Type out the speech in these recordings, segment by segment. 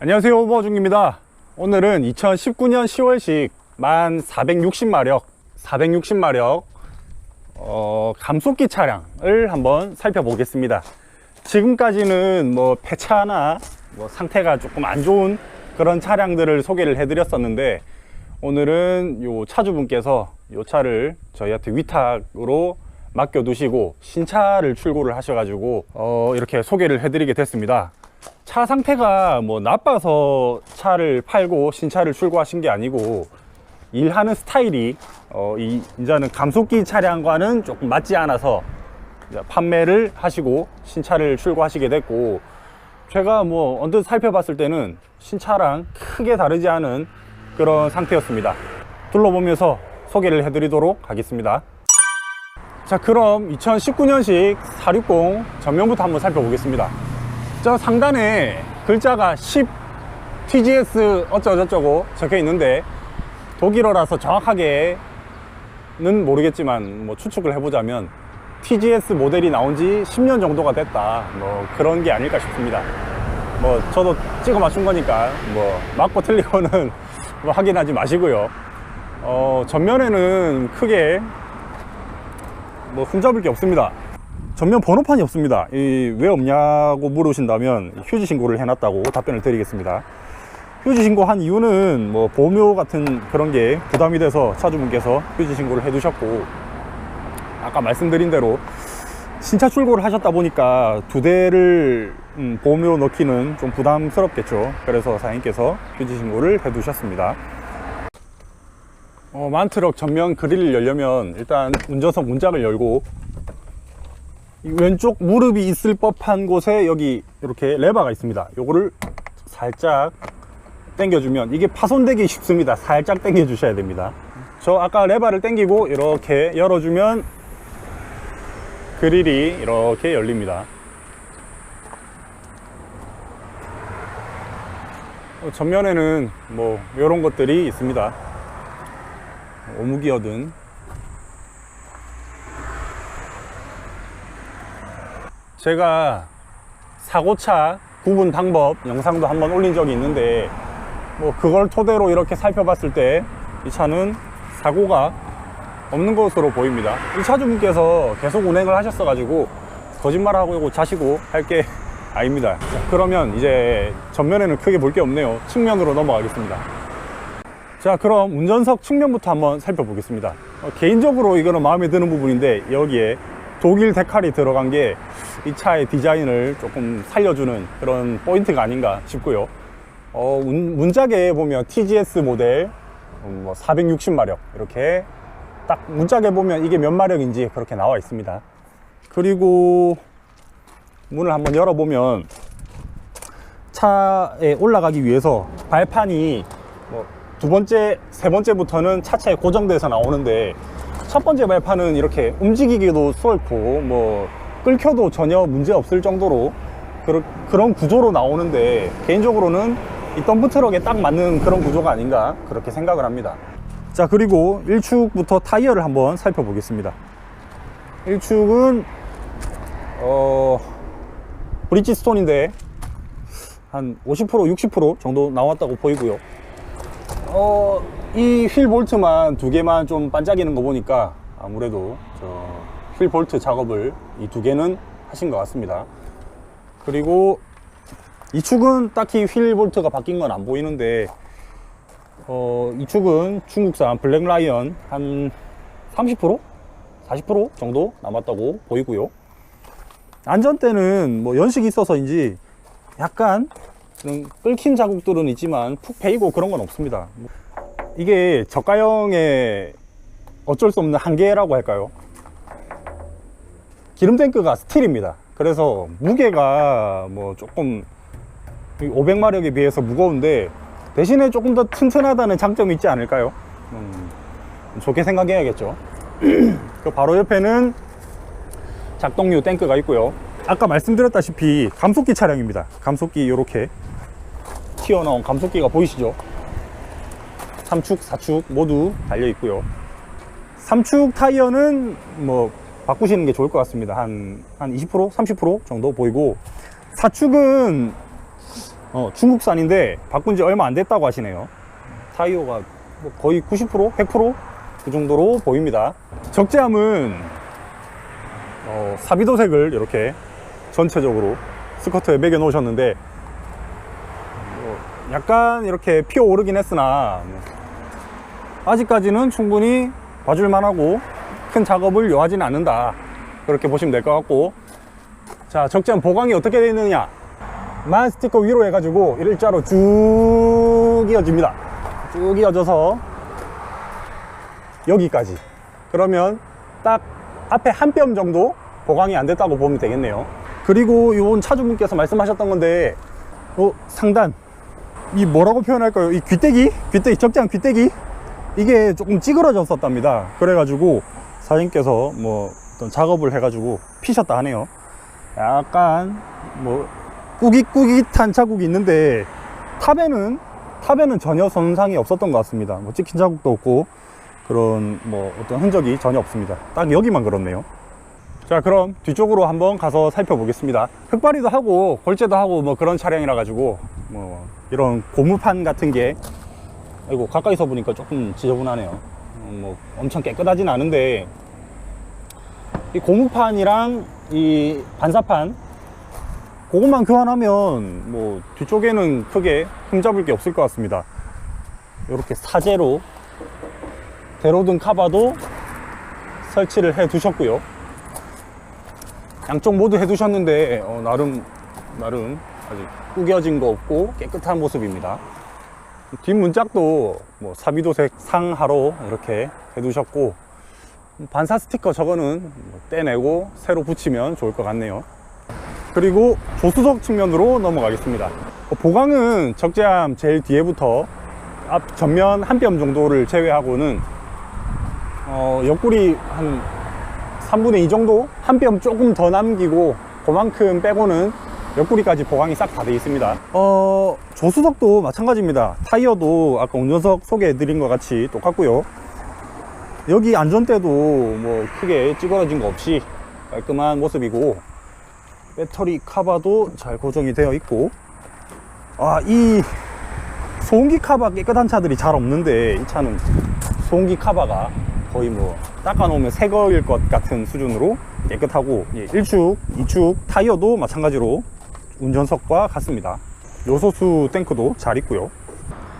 안녕하세요, 오버중입니다. 오늘은 2019년 10월식 1460마력 감속기 차량을 한번 살펴보겠습니다. 지금까지는 뭐 폐차나 상태가 조금 안 좋은 그런 차량들을 소개를 해드렸었는데, 오늘은 요 차주분께서 요 차를 저희한테 위탁으로 맡겨두시고 신차를 출고를 하셔가지고 이렇게 소개를 해드리게 됐습니다. 차 상태가 뭐 나빠서 차를 팔고 신차를 출고하신 게 아니고, 일하는 스타일이 이제는 감속기 차량과는 조금 맞지 않아서 판매를 하시고 신차를 출고하시게 됐고, 제가 뭐 언뜻 살펴봤을 때는 신차랑 크게 다르지 않은 그런 상태였습니다. 둘러보면서 소개를 해드리도록 하겠습니다. 자, 그럼 2019년식 460 전면부터 한번 살펴보겠습니다. 저 상단에 글자가 10 TGS 어쩌고저쩌고 적혀 있는데, 독일어라서 정확하게는 모르겠지만 뭐 추측을 해보자면 TGS 모델이 나온 지 10년 정도가 됐다, 뭐 그런 게 아닐까 싶습니다. 뭐 저도 찍어 맞춘 거니까 뭐 맞고 틀리고는 뭐 확인하지 마시고요. 전면에는 크게 뭐 흠잡을 게 없습니다. 전면 번호판이 없습니다. 왜 없냐고 물으신다면 휴지 신고를 해놨다고 답변을 드리겠습니다. 휴지 신고한 이유는 뭐 보험료 같은 그런 게 부담이 돼서 차주분께서 휴지 신고를 해두셨고, 아까 말씀드린 대로 신차 출고를 하셨다 보니까 두 대를 보험료로 넣기는 좀 부담스럽겠죠. 그래서 사장님께서 휴지 신고를 해두셨습니다. 만트럭 전면 그릴을 열려면 일단 운전석 문짝을 열고, 왼쪽 무릎이 있을 법한 곳에 여기 이렇게 레버가 있습니다. 요거를 살짝 당겨주면 이게 파손되기 쉽습니다. 살짝 당겨 주셔야 됩니다. 저 아까 레버를 당기고 이렇게 열어주면 그릴이 이렇게 열립니다. 전면에는 뭐 이런 것들이 있습니다. 오무기어든 제가 사고차 구분 방법 영상도 한번 올린 적이 있는데, 뭐 그걸 토대로 이렇게 살펴봤을 때 이 차는 사고가 없는 것으로 보입니다. 이 차주분께서 계속 운행을 하셨어 가지고 거짓말하고 자시고 할 게 아닙니다. 자, 그러면 이제 전면에는 크게 볼 게 없네요. 측면으로 넘어가겠습니다. 자, 그럼 운전석 측면부터 한번 살펴보겠습니다. 개인적으로 이거는 마음에 드는 부분인데, 여기에 독일 데칼이 들어간 게 이 차의 디자인을 조금 살려주는 그런 포인트가 아닌가 싶고요. 문짝에 보면 TGS 모델 460마력 이렇게 딱 문짝에 보면 이게 몇 마력인지 그렇게 나와 있습니다. 그리고 문을 한번 열어보면 차에 올라가기 위해서 발판이 뭐 두 번째, 세 번째부터는 차체에 고정돼서 나오는데, 첫 번째 발판은 이렇게 움직이기도 수월고 뭐 끌켜도 전혀 문제 없을 정도로 그런 구조로 나오는데, 개인적으로는 이 덤프트럭에 딱 맞는 그런 구조가 아닌가 그렇게 생각을 합니다. 자, 그리고 1축부터 타이어를 한번 살펴보겠습니다. 1축은 브리지스톤인데 한 50% 60% 정도 나왔다고 보이고요. 이 휠 볼트만 두 개만 좀 반짝이는 거 보니까 아무래도 휠 볼트 작업을 이 두 개는 하신 것 같습니다. 그리고 이 축은 딱히 휠 볼트가 바뀐 건 안 보이는데, 이 축은 중국산 블랙 라이언 한 30%? 40% 정도 남았다고 보이고요. 안전대는 뭐 연식이 있어서인지 약간 끓긴 자국들은 있지만 푹 베이고 그런 건 없습니다. 이게 저가형의 어쩔 수 없는 한계라고 할까요? 기름 탱크가 스틸입니다. 그래서 무게가 뭐 조금 500마력에 비해서 무거운데, 대신에 조금 더 튼튼하다는 장점이 있지 않을까요? 좋게 생각해야겠죠. 그 바로 옆에는 작동류 탱크가 있고요. 아까 말씀드렸다시피 감속기 차량입니다. 감속기 이렇게 튀어나온 감속기가 보이시죠? 3축, 4축 모두 달려 있고요. 3축 타이어는 뭐 바꾸시는 게 좋을 것 같습니다. 한 20%, 30% 정도 보이고, 4축은 중국산인데 바꾼 지 얼마 안 됐다고 하시네요. 타이어가 뭐 거의 90%? 100%? 그 정도로 보입니다. 적재함은 사비도색을 이렇게 전체적으로 스커트에 매겨 놓으셨는데 약간 이렇게 피어오르긴 했으나 아직까지는 충분히 봐줄 만하고 큰 작업을 요하지는 않는다, 그렇게 보시면 될 것 같고, 자, 적재함 보강이 어떻게 되어 있느냐, 만 스티커 위로 해가지고 일자로 쭉 이어집니다. 쭉 이어져서 여기까지. 그러면 딱 앞에 한 뼘 정도 보강이 안 됐다고 보면 되겠네요. 그리고 이번 차주분께서 말씀하셨던 건데, 상단, 이 뭐라고 표현할까요? 이 귀때기, 적재함 귀때기, 이게 조금 찌그러졌었답니다. 그래가지고 사장님께서 뭐 어떤 작업을 해가지고 피셨다 하네요. 약간 뭐 꾸깃꾸깃한 자국이 있는데 탑에는 전혀 손상이 없었던 것 같습니다. 뭐 찍힌 자국도 없고 그런 뭐 어떤 흔적이 전혀 없습니다. 딱 여기만 그렇네요. 자, 그럼 뒤쪽으로 한번 가서 살펴보겠습니다. 흙바리도 하고 골재도 하고 뭐 그런 차량이라 가지고 뭐 이런 고무판 같은 게, 아이고 가까이서 보니까 조금 지저분하네요. 뭐 엄청 깨끗하진 않은데 이 고무판이랑 이 반사판 그것만 교환하면 뭐 뒤쪽에는 크게 흠잡을 게 없을 것 같습니다. 이렇게 사제로 대로등 카바도 설치를 해 두셨고요. 양쪽 모두 해 두셨는데 나름 아직 구겨진 거 없고 깨끗한 모습입니다. 뒷문짝도 뭐 사비도색 상하로 이렇게 해 두셨고, 반사 스티커 저거는 떼내고 새로 붙이면 좋을 것 같네요. 그리고 조수석 측면으로 넘어가겠습니다. 보강은 적재함 제일 뒤에부터 앞 전면 한 뼘 정도를 제외하고는 옆구리 한 3분의 2 정도, 한 뼘 조금 더 남기고 그만큼 빼고는 옆구리까지 보강이 싹 다 되어 있습니다. 조수석도 마찬가지입니다. 타이어도 아까 운전석 소개해 드린 것 같이 똑같고요. 여기 안전대도 뭐 크게 찌그러진 거 없이 깔끔한 모습이고, 배터리 카바도 잘 고정이 되어 있고, 이 소음기 카바 깨끗한 차들이 잘 없는데 이 차는 소음기 카바가 거의 뭐 닦아놓으면 새 거일 것 같은 수준으로 깨끗하고, 1축, 2축 타이어도 마찬가지로 운전석과 같습니다. 요소수 탱크도 잘 있고요.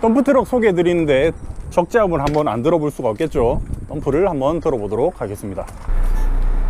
덤프트럭 소개해 드리는데 적재함을 한번 안 들어볼 수가 없겠죠. 덤프를 한번 들어보도록 하겠습니다.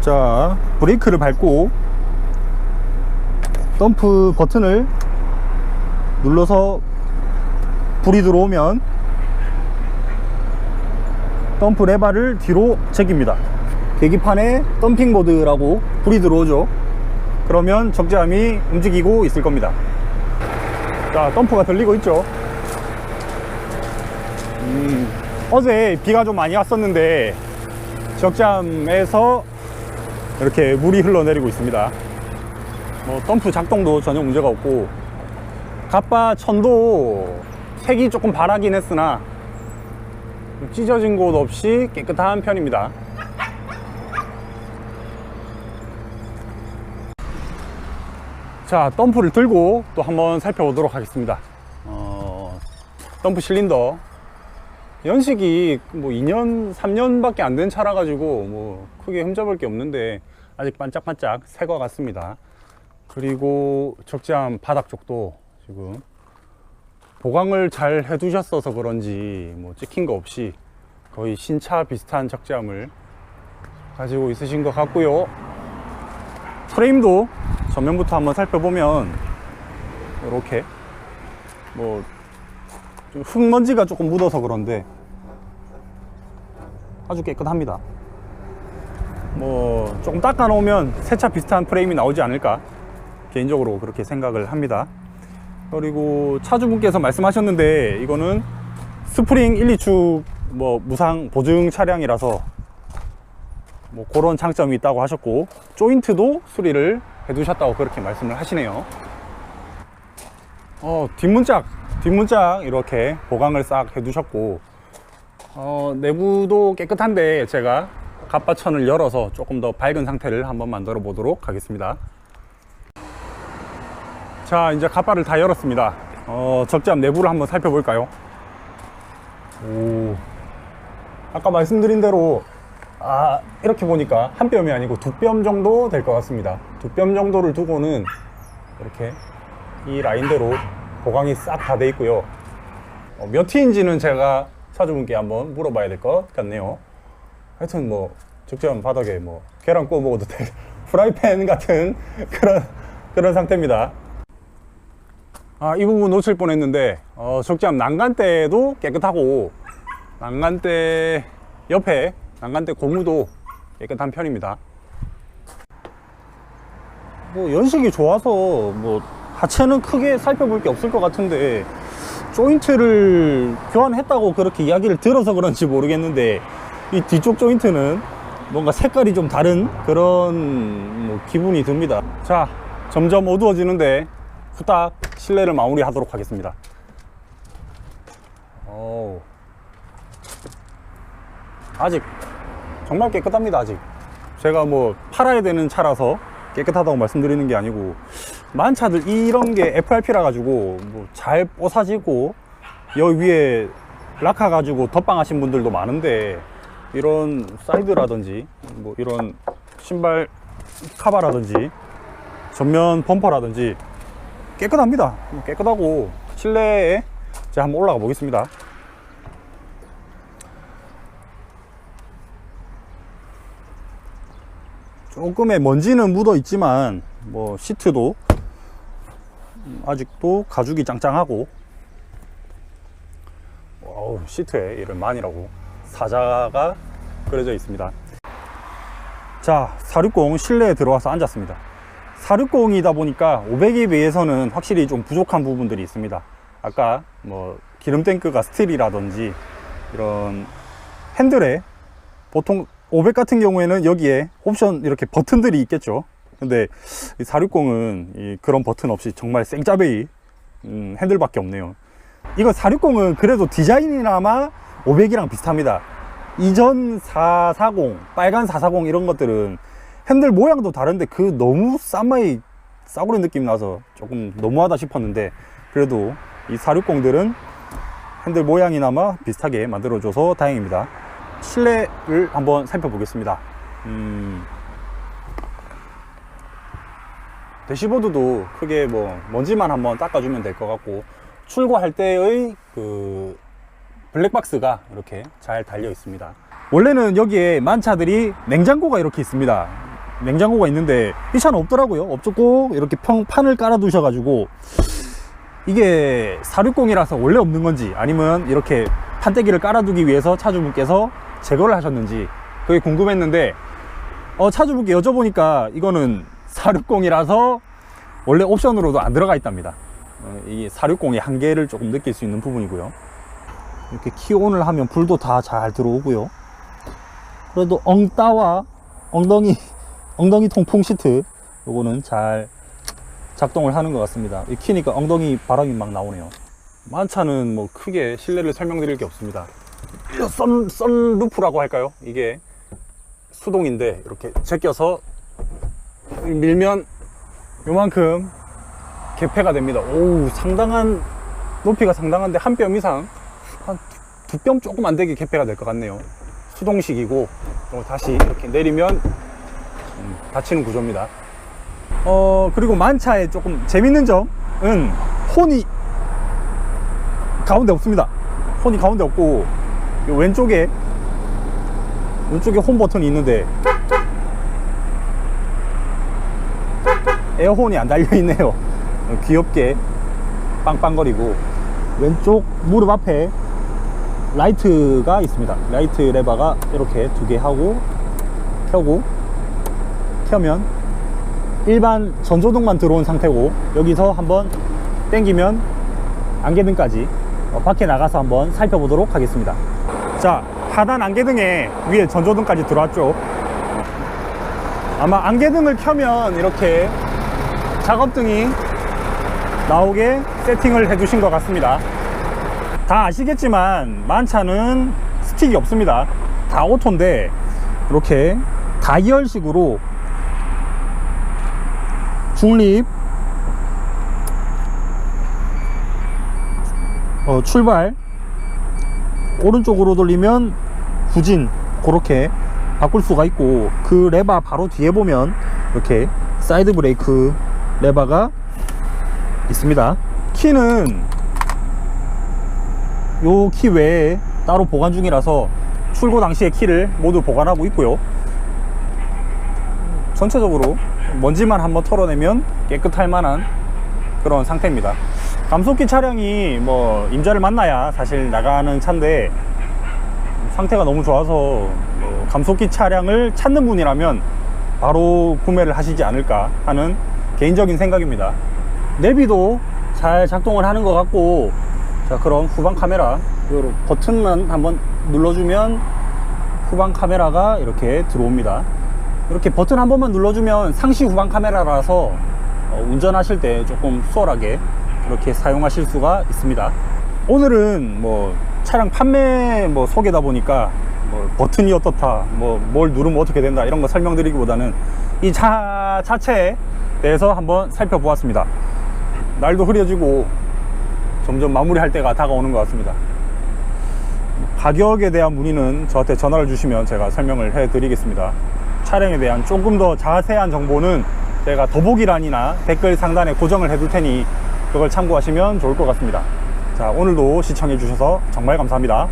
자, 브레이크를 밟고 덤프 버튼을 눌러서 불이 들어오면 덤프 레바를 뒤로 제깁니다. 계기판에 덤핑 모드라고 불이 들어오죠. 그러면 적재함이 움직이고 있을 겁니다. 자, 덤프가 들리고 있죠. 어제 비가 좀 많이 왔었는데 적재함에서 이렇게 물이 흘러내리고 있습니다. 뭐 덤프 작동도 전혀 문제가 없고, 갑바 천도 색이 조금 바라긴 했으나 찢어진 곳 없이 깨끗한 편입니다. 자, 덤프를 들고 또 한번 살펴보도록 하겠습니다. 덤프 실린더 연식이 뭐 2년 3년 밖에 안 된 차라 가지고 뭐 크게 흠잡을 게 없는데 아직 반짝반짝 새 것 같습니다. 그리고 적재함 바닥 쪽도 지금 보강을 잘 해 두셨어서 그런지 뭐 찍힌 거 없이 거의 신차 비슷한 적재함을 가지고 있으신 것 같고요. 프레임도 전면부터 한번 살펴보면 이렇게 뭐 좀 흙먼지가 조금 묻어서 그런데 아주 깨끗합니다. 뭐 조금 닦아 놓으면 새차 비슷한 프레임이 나오지 않을까, 개인적으로 그렇게 생각을 합니다. 그리고 차주분께서 말씀하셨는데 이거는 스프링 1, 2축 뭐 무상 보증 차량이라서 뭐 그런 장점이 있다고 하셨고, 조인트도 수리를 해 두셨다고 그렇게 말씀을 하시네요. 뒷문짝 이렇게 보강을 싹 해 두셨고, 내부도 깨끗한데 제가 갑바천을 열어서 조금 더 밝은 상태를 한번 만들어 보도록 하겠습니다. 자, 이제 갑바를 다 열었습니다. 적재함 내부를 한번 살펴볼까요? 오, 아까 말씀드린 대로 이렇게 보니까 한 뼘이 아니고 두 뼘 정도 될 것 같습니다. 두 뼘 정도를 두고는 이렇게 이 라인대로 보강이 싹 다 돼 있고요. 몇 T인지는 제가 차주분께 한번 물어봐야 될 것 같네요. 하여튼 뭐 적재함 바닥에 뭐 계란 구워 먹어도 될 프라이팬 같은 그런 상태입니다. 이 부분 놓칠 뻔했는데 적재함 난간대도 깨끗하고 난간대 옆에 난간대 고무도 깨끗한 편입니다. 뭐 연식이 좋아서 뭐 하체는 크게 살펴볼 게 없을 것 같은데 조인트를 교환했다고 그렇게 이야기를 들어서 그런지 모르겠는데 이 뒤쪽 조인트는 뭔가 색깔이 좀 다른 그런 뭐 기분이 듭니다. 자, 점점 어두워지는데 후딱 실내를 마무리하도록 하겠습니다. 아직 정말 깨끗합니다. 아직 제가 뭐 팔아야 되는 차라서 깨끗하다고 말씀드리는 게 아니고, 많은 차들 이런 게 FRP라 가지고 뭐 잘 뽀사지고 여기 위에 락카 가지고 덧방 하신 분들도 많은데, 이런 사이드라든지 뭐 이런 신발 카바라든지 전면 범퍼라든지 깨끗합니다. 깨끗하고 실내에 제가 한번 올라가 보겠습니다. 조금의 먼지는 묻어 있지만 뭐 시트도 아직도 가죽이 짱짱하고, 시트에 이런 만이라고 사자가 그려져 있습니다. 자, 460 실내에 들어와서 앉았습니다. 460이다 보니까 500에 비해서는 확실히 좀 부족한 부분들이 있습니다. 아까 뭐 기름 탱크가 스틸이라든지 이런 핸들에, 보통 500 같은 경우에는 여기에 옵션 이렇게 버튼들이 있겠죠. 근데 이 460은 그런 버튼 없이 정말 생짜배기 핸들밖에 없네요. 이거 460은 그래도 디자인이나마 500이랑 비슷합니다. 이전 440, 빨간 440 이런 것들은 핸들 모양도 다른데 너무 싼마이 싸구려 느낌 나서 조금 너무하다 싶었는데, 그래도 이 460들은 핸들 모양이나마 비슷하게 만들어줘서 다행입니다. 실내를 한번 살펴보겠습니다. 대시보드도 크게 뭐 먼지만 한번 닦아주면 될 것 같고, 출고할 때의 그 블랙박스가 이렇게 잘 달려 있습니다. 원래는 여기에 만차들이 냉장고가 이렇게 있습니다. 냉장고가 있는데 이 차는 없더라고요. 없었고 이렇게 판을 깔아 두셔 가지고, 이게 460이라서 원래 없는 건지 아니면 이렇게 판때기를 깔아 두기 위해서 차주분께서 제거를 하셨는지 그게 궁금했는데, 차주분께 여쭤보니까 이거는 460이라서 원래 옵션으로도 안 들어가 있답니다. 이 460의 한계를 조금 느낄 수 있는 부분이고요. 이렇게 키온을 하면 불도 다 잘 들어오고요. 그래도 엉따와 엉덩이 통풍 시트, 요거는 잘 작동을 하는 것 같습니다. 이 키니까 엉덩이 바람이 막 나오네요. 만차는 뭐 크게 실내를 설명드릴 게 없습니다. 썬루프라고 할까요? 이게 수동인데 이렇게 제껴서 밀면 요만큼 개폐가 됩니다. 상당한 높이가 상당한데 한 뼘 이상, 한 두 뼘 조금 안 되게 개폐가 될 것 같네요. 수동식이고 다시 이렇게 내리면 닫히는 구조입니다. 그리고 만차에 조금 재밌는 점은 혼이 가운데 없습니다. 혼이 가운데 없고 요 왼쪽에 홈 버튼이 있는데 에어혼이 안 달려 있네요. 귀엽게 빵빵거리고, 왼쪽 무릎 앞에 라이트가 있습니다. 라이트 레버가 이렇게 2개 하고, 켜면 일반 전조등만 들어온 상태고, 여기서 한번 당기면 안개등까지 밖에 나가서 한번 살펴보도록 하겠습니다. 자, 하단 안개등에 위에 전조등까지 들어왔죠. 아마 안개등을 켜면 이렇게 작업등이 나오게 세팅을 해 주신 것 같습니다. 다 아시겠지만 만차는 스틱이 없습니다. 다 오토인데 이렇게 다이얼식으로 중립 출발 오른쪽으로 돌리면 후진 그렇게 바꿀 수가 있고, 그 레바 바로 뒤에 보면 이렇게 사이드 브레이크 레바가 있습니다. 키는 요 키 외에 따로 보관 중이라서 출고 당시에 키를 모두 보관하고 있고요. 전체적으로 먼지만 한번 털어내면 깨끗할 만한 그런 상태입니다. 감속기 차량이 뭐 임자를 만나야 사실 나가는 차인데, 상태가 너무 좋아서 감속기 차량을 찾는 분이라면 바로 구매를 하시지 않을까 하는 개인적인 생각입니다. 내비도 잘 작동을 하는 것 같고, 자, 그럼 후방 카메라 요 버튼만 한번 눌러주면 후방 카메라가 이렇게 들어옵니다. 이렇게 버튼 한 번만 눌러주면 상시 후방 카메라라서 운전하실 때 조금 수월하게 그렇게 사용하실 수가 있습니다. 오늘은 뭐 차량 판매 뭐 소개다 보니까 뭐 버튼이 어떻다, 뭐 뭘 누르면 어떻게 된다 이런 거 설명드리기보다는 이 차 자체에 대해서 한번 살펴보았습니다. 날도 흐려지고 점점 마무리할 때가 다가오는 것 같습니다. 가격에 대한 문의는 저한테 전화를 주시면 제가 설명을 해 드리겠습니다. 차량에 대한 조금 더 자세한 정보는 제가 더보기란이나 댓글 상단에 고정을 해둘 테니 그걸 참고하시면 좋을 것 같습니다. 자, 오늘도 시청해 주셔서 정말 감사합니다.